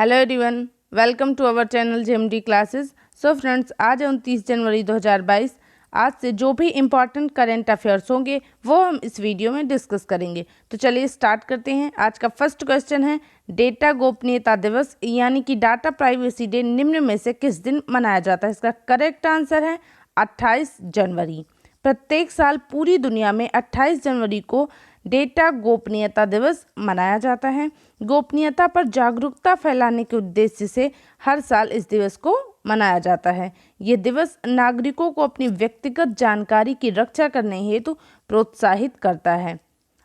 Hello everyone, welcome to our channel JMD classes. So friends, आज है 29 जनवरी 2022। आज से जो भी इम्पॉर्टेंट करेंट अफेयर्स होंगे वो हम इस वीडियो में डिस्कस करेंगे। तो चलिए स्टार्ट करते हैं। आज का फर्स्ट क्वेश्चन है, डेटा गोपनीयता दिवस यानी कि डाटा प्राइवेसी डे निम्न में से किस दिन मनाया जाता है? इसका करेक्ट आंसर है 28 जनवरी। प्रत्येक साल पूरी दुनिया में 28 जनवरी को डेटा गोपनीयता दिवस मनाया जाता है। गोपनीयता पर जागरूकता फैलाने के उद्देश्य से हर साल इस दिवस को मनाया जाता है। ये दिवस नागरिकों को अपनी व्यक्तिगत जानकारी की रक्षा करने हेतु प्रोत्साहित करता है।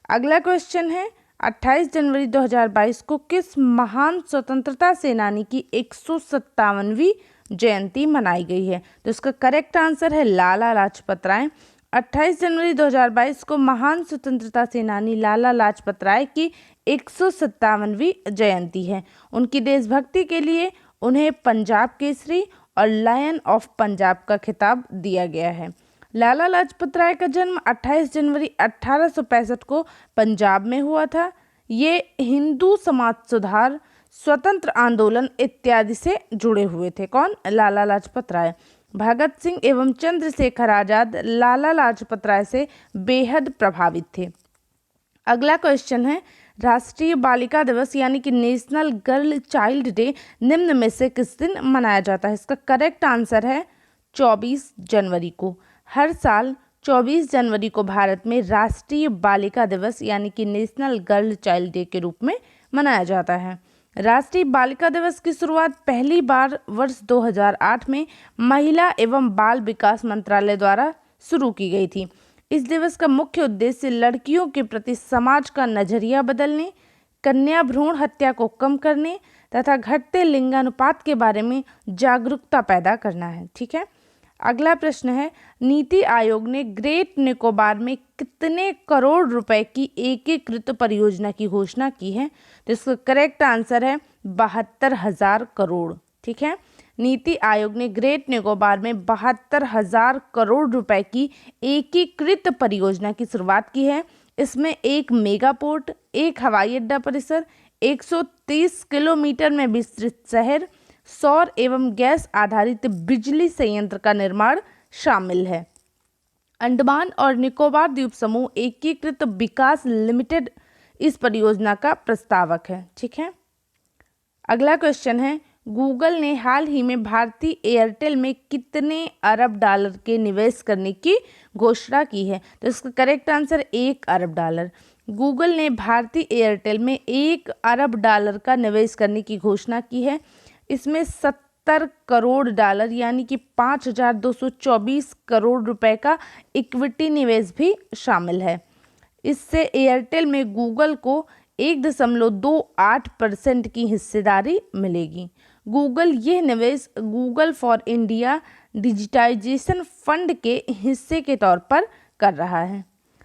अगला क्वेश्चन है, 28 जनवरी 2022 को किस महान स्वतंत्रता सेनानी की 157वीं जयंती मनाई गई है? तो इसका करेक्ट आंसर है लाला लाजपत राय। 28 जनवरी 2022 को महान स्वतंत्रता सेनानी लाला लाजपत राय की 157वीं जयंती है। उनकी देशभक्ति के लिए उन्हें पंजाब केसरी और लायन ऑफ पंजाब का खिताब दिया गया है। लाला लाजपत राय का जन्म 28 जनवरी 1865 को पंजाब में हुआ था। ये हिंदू समाज सुधार, स्वतंत्र आंदोलन इत्यादि से जुड़े हुए थे। कौन? लाला लाजपत राय। भगत सिंह एवं चंद्रशेखर आजाद लाला लाजपत राय से बेहद प्रभावित थे। अगला क्वेश्चन है, राष्ट्रीय बालिका दिवस यानी कि नेशनल गर्ल चाइल्ड डे निम्न में से किस दिन मनाया जाता है? इसका करेक्ट आंसर है 24 जनवरी को। हर साल 24 जनवरी को भारत में राष्ट्रीय बालिका दिवस यानी कि नेशनल गर्ल चाइल्ड डे के रूप में मनाया जाता है। राष्ट्रीय बालिका दिवस की शुरुआत पहली बार वर्ष 2008 में महिला एवं बाल विकास मंत्रालय द्वारा शुरू की गई थी। इस दिवस का मुख्य उद्देश्य लड़कियों के प्रति समाज का नजरिया बदलने, कन्या भ्रूण हत्या को कम करने तथा घटते लिंगानुपात के बारे में जागरूकता पैदा करना है। ठीक है। अगला प्रश्न है, नीति आयोग ने ग्रेट निकोबार में कितने करोड़ रुपए की एकीकृत परियोजना की घोषणा की है? तो इसका करेक्ट आंसर है 72,000 करोड़। ठीक है। नीति आयोग ने ग्रेट निकोबार में 72,000 करोड़ रुपए की एकीकृत परियोजना की शुरुआत की है। इसमें एक मेगा पोर्ट, एक हवाई अड्डा परिसर, 130 किलोमीटर में विस्तृत शहर, सौर एवं गैस आधारित बिजली संयंत्र का निर्माण शामिल है। अंडमान और निकोबार द्वीप समूह एकीकृत विकास लिमिटेड इस परियोजना का प्रस्तावक है। ठीक है। अगला क्वेश्चन है, गूगल ने हाल ही में भारतीय एयरटेल में कितने अरब डॉलर के निवेश करने की घोषणा की है? तो इसका करेक्ट आंसर 1 अरब डॉलर। गूगल ने भारतीय एयरटेल में 1 अरब डॉलर का निवेश करने की घोषणा की है। इसमें 70 करोड़ डॉलर यानी कि 5,224 करोड़ रुपए का इक्विटी निवेश भी शामिल है। इससे एयरटेल में गूगल को 1.28% की हिस्सेदारी मिलेगी। गूगल यह निवेश Google for India digitization fund के हिस्से के तौर पर कर रहा है।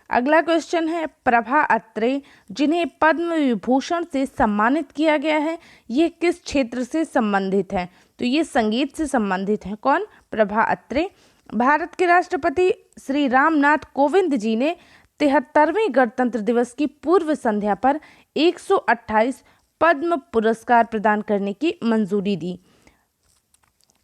अगला क्वेश्चन है, प्रभा अत्रे जिन्हें पद्म विभूषण से सम्मानित किया गया है, ये किस क्षेत्र से संबंधित है? तो ये संगीत से संबंधित है। कौन? प्रभा अत्रे। भारत के राष्ट्रपति श्री रामनाथ कोविंद जी ने 73वें गणतंत्र दिवस की पूर्व संध्या पर 128 पद्म पुरस्कार प्रदान करने की मंजूरी दी।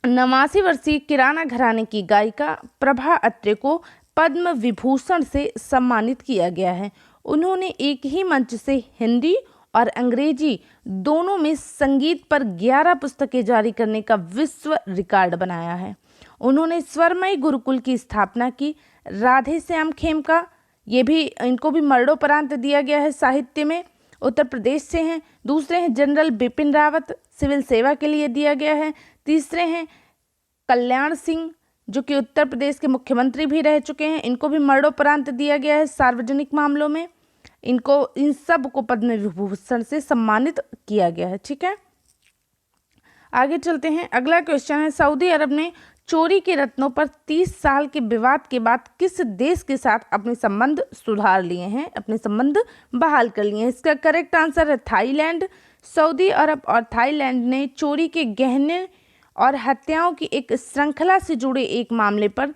89 वर्षीय किराना घराने की गायिका प्रभा अत्रे को पद्म विभूषण से सम्मानित किया गया है। उन्होंने एक ही मंच से हिंदी और अंग्रेजी दोनों में संगीत पर 11 पुस्तकें जारी करने का विश्व रिकॉर्ड बनाया है। उन्होंने स्वरमयी गुरुकुल की स्थापना की। राधे श्याम खेमका, ये भी इनको भी मरणोपरांत दिया गया है साहित्य में, उत्तर प्रदेश से हैं। दूसरे हैं जनरल बिपिन रावत, सिविल सेवा के लिए दिया गया है। तीसरे हैं कल्याण सिंह जो कि उत्तर प्रदेश के मुख्यमंत्री भी रह चुके हैं, इनको भी मरणोपरांत दिया गया है सार्वजनिक मामलों में। इन सब को पद्म विभूषण से सम्मानित किया गया है। ठीक है। आगे चलते हैं। अगला क्वेश्चन है, सऊदी अरब ने चोरी के रत्नों पर 30 साल के विवाद के बाद किस देश के साथ अपने संबंध सुधार लिए हैं, अपने संबंध बहाल कर लिए हैं? इसका करेक्ट आंसर है थाईलैंड। सऊदी अरब और थाईलैंड ने चोरी के गहने और हत्याओं की एक श्रृंखला से जुड़े एक मामले पर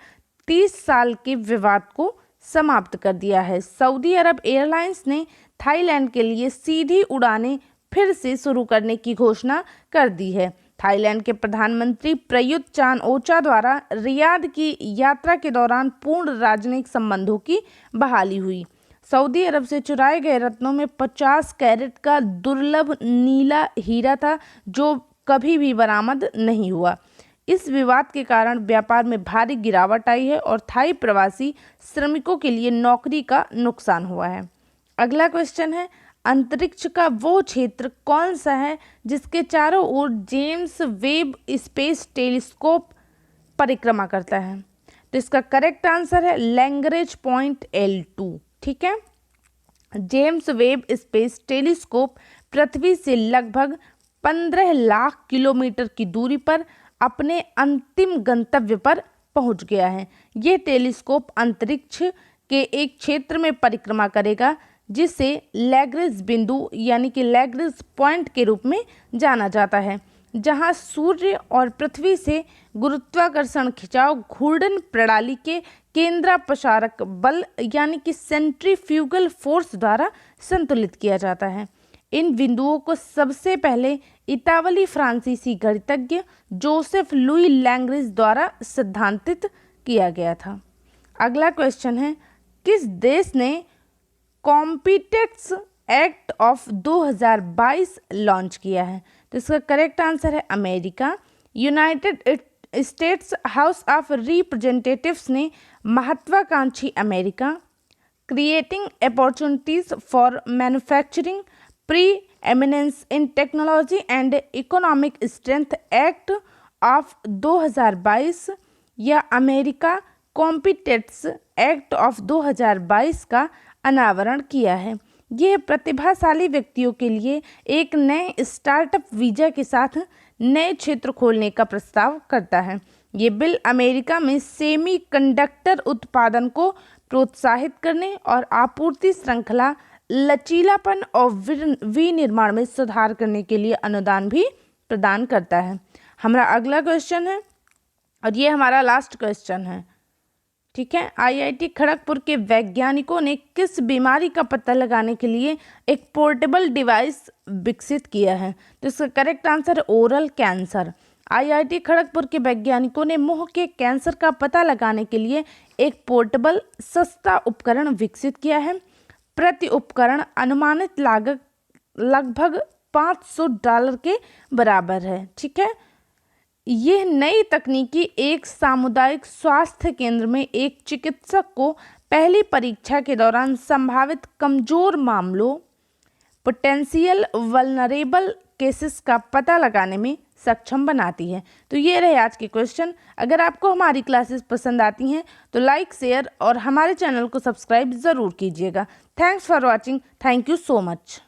30 साल के विवाद को समाप्त कर दिया है। सऊदी अरब एयरलाइंस ने थाईलैंड के लिए सीधी उड़ानें फिर से शुरू करने की घोषणा कर दी है। थाईलैंड के प्रधानमंत्री प्रयुत चान ओचा द्वारा रियाद की यात्रा के दौरान पूर्ण राजनयिक संबंधों की बहाली हुई। सऊदी अरब से चुराए गए रत्नों में 50 कैरेट का दुर्लभ नीला हीरा था, जो कभी भी बरामद नहीं हुआ। इस विवाद के कारण व्यापार में भारी गिरावट आई है और थाई प्रवासी श्रमिकों के लिए नौकरी का नुकसान हुआ है। अगला क्वेश्चन है, अंतरिक्ष का वो क्षेत्र कौन सा है जिसके चारों ओर जेम्स वेब स्पेस टेलीस्कोप परिक्रमा करता है? तो इसका करेक्ट आंसर है लैग्रेंज पॉइंट L2। ठीक है, जेम्स वेब स्पेस टेलीस्कोप पृथ्वी से लगभग 15 लाख किलोमीटर की दूरी पर अपने अंतिम गंतव्य पर पहुंच गया है। ये टेलीस्कोप अंतरिक्ष के एक क्षेत्र में परिक्रमा करेगा जिसे लैग्रेंज बिंदु यानी कि लैग्रेंज पॉइंट के रूप में जाना जाता है, जहां सूर्य और पृथ्वी से गुरुत्वाकर्षण खिंचाव घूर्णन प्रणाली के केंद्रापसारक बल यानी कि सेंट्रीफ्यूगल फोर्स द्वारा संतुलित किया जाता है। इन बिंदुओं को सबसे पहले इतावली फ्रांसीसी गणितज्ञ जोसेफ लुई लैग्रेंज द्वारा सिद्धांतित किया गया था। अगला क्वेश्चन है, किस देश ने कॉम्पिटेक्स एक्ट ऑफ 2022 लॉन्च किया है? तो इसका करेक्ट आंसर है America. United states house of representatives ने महत्वाकांक्षी America creating opportunities for manufacturing pre eminence in technology and economic strength act of 2022 या अमेरिका कॉम्पिटेट्स एक्ट ऑफ 2022 का अनावरण किया है। यह प्रतिभाशाली व्यक्तियों के लिए एक नए स्टार्टअप वीजा के साथ नए क्षेत्र खोलने का प्रस्ताव करता है। ये बिल अमेरिका में सेमीकंडक्टर उत्पादन को प्रोत्साहित करने और आपूर्ति श्रृंखला लचीलापन और विनिर्माण में सुधार करने के लिए अनुदान भी प्रदान करता है। हमारा अगला क्वेश्चन है और ये हमारा लास्ट क्वेश्चन है। ठीक है, IIT खड़गपुर के वैज्ञानिकों ने किस बीमारी का पता लगाने के लिए एक पोर्टेबल डिवाइस विकसित किया है? तो इसका करेक्ट आंसर है ओरल कैंसर। IIT खड़गपुर के वैज्ञानिकों ने मुंह के कैंसर का पता लगाने के लिए एक पोर्टेबल सस्ता उपकरण विकसित किया है। प्रति उपकरण अनुमानित लागत लगभग $500 के बराबर है। ठीक है, यह नई तकनीकी एक सामुदायिक स्वास्थ्य केंद्र में एक चिकित्सक को पहली परीक्षा के दौरान संभावित कमजोर मामलों पोटेंशियल वल्नरेबल केसेस का पता लगाने में सक्षम बनाती है। तो ये रहे आज के क्वेश्चन। अगर आपको हमारी क्लासेस पसंद आती हैं तो लाइक, शेयर और हमारे चैनल को सब्सक्राइब ज़रूर कीजिएगा। Thanks for watching. Thank you so much.